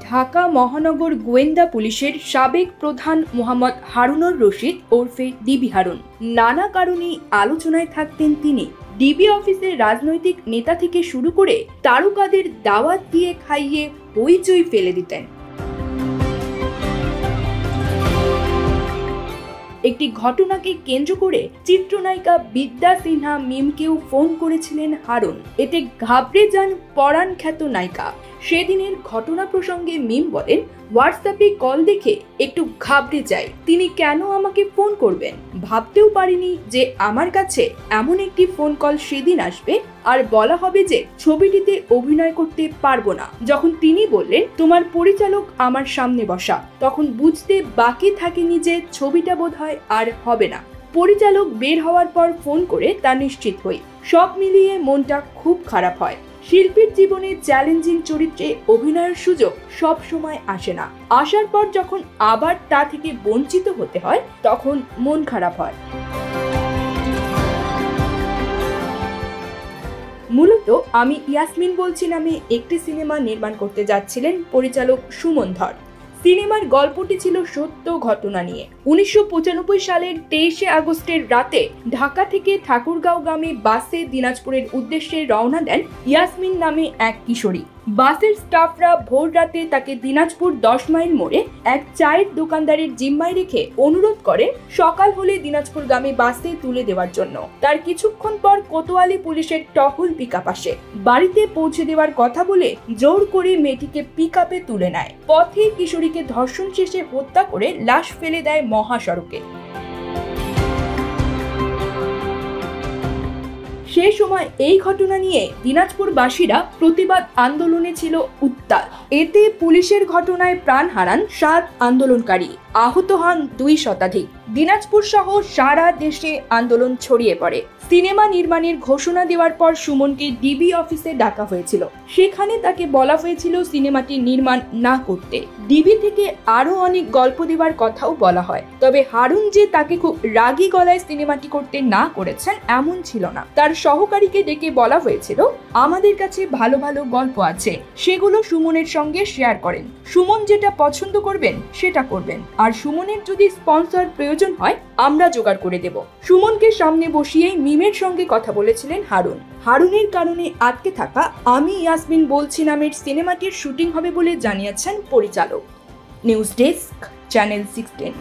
ঢাকা মহানগর গোয়েন্দা পুলিশের সাবেক প্রধান মোহাম্মদ হারুনুর রশিদ ওরফে ডিবি হারুন। নানা কারণে আলোচনায় থাকতেন তিনি। ডিবি অফিসের রাজনৈতিক নেতা থেকে শুরু করে তারকাদের দাওয়াত দিয়ে খাইয়ে হইচই ফেলে দিতেন। একটি ঘটনাকে কেন্দ্র করে চিত্রনায়িকা বিদ্যা সিনহা মিমকেও ফোন করেছিলেন হারুন। এতে ঘাবড়ে যান পরাণ খ্যাত নায়িকা। সেদিনের ঘটনা প্রসঙ্গে মিম বলেন, হোয়াটসঅ্যাপে কল দেখে একটু ঘাবড়ে যাই। তিনি কেন আমাকে ফোন করবেন ভাবতেও পারিনি যে আমার কাছে এমন একটি ফোন কল সেদিন আসবে আর বলা হবে যে ছবিটিতে অভিনয় করতে পারবো না। যখন তিনি বললেন তোমার পরিচালক আমার সামনে বসা, তখন বুঝতে বাকি থাকেনি যে ছবিটা বোধহয় আর হবে না। পরিচালক বের হওয়ার পর ফোন করে তা নিশ্চিত হই। সব মিলিয়ে মনটা খুব খারাপ হয়। শিল্পীর জীবনে চ্যালেঞ্জিং চরিত্রে অভিনয়ের সুযোগ সব সময় আসে না। আসার পর যখন আবার তা থেকে বঞ্চিত হতে হয় তখন মন খারাপ হয়। মূলত আমি ইয়াসমিন বলছি নামে একটি সিনেমা নির্মাণ করতে যাচ্ছিলেন পরিচালক সুমন ধর। সিনেমার গল্পটি ছিল সত্য ঘটনা নিয়ে। 1995 সালের 23 আগস্টের রাতে ঢাকা থেকে ঠাকুরগাঁওগামী বাসে দিনাজপুরের উদ্দেশ্যে রওনা দেন ইয়াসমিন নামে এক কিশোরী। বাসের স্টাফরা ভোর রাতে তাকে দিনাজপুর 10 মাইল মোড়ে এক চায়ের দোকানদারের জিম্মায় রেখে অনুরোধ করেন সকাল হলে দিনাজপুরগামী বাসে তুলে দেওয়ার জন্য। তার কিছুক্ষণ পর কোতোয়ালি পুলিশের টহল পিকআপ আসে। বাড়িতে পৌঁছে দেওয়ার কথা বলে জোর করে মেয়েটিকে পিকআপে তুলে নেয়। পথে কিশোরীকে ধর্ষণ শেষে হত্যা করে লাশ ফেলে দেয় মহাসড়কে। সে সময় এই ঘটনা নিয়ে দিনাজপুরবাসীরা প্রতিবাদ আন্দোলনে ছিল উত্তাল। এতে পুলিশের ঘটনায় প্রাণ হারান 7 আন্দোলনকারী, আহত হন 2 শতাধিক। দিনাজপুর সহ সারা দেশে আন্দোলন ছড়িয়ে পড়ে। সিনেমা নির্মাণের ঘোষণা দেওয়ার পর সুমনকে ডিবি অফিসে ডাকা হয়েছিল। সেখানে তাকে বলা হয়েছিল সিনেমাটি নির্মাণ না করতে। ডিবি থেকে আরো অনেক গল্প দেওয়ার কথাও বলা হয়। তবে হারুন যে তাকে খুব রাগী গলায় সিনেমাটি করতে না করেছেন এমন ছিল না। তার সহকারীকে ডেকে বলা হয়েছিল আমাদের কাছে ভালো ভালো গল্প আছে, সেগুলো সুমনের সঙ্গে শেয়ার করেন। সুমন যেটা পছন্দ করবেন সেটা করবেন, আর সুমনের যদি স্পন্সর প্রয়োজন হয় আমরা জোগাড় করে দেব। সুমনকে সামনে বসিয়ে মিমের সঙ্গে কথা বলেছিলেন হারুন। হারুনের কারণে আটকে থাকা আমি ইয়াসমিন বলছি নামের সিনেমাটির শুটিং হবে বলে জানিয়েছেন পরিচালক। News desk, channel 16।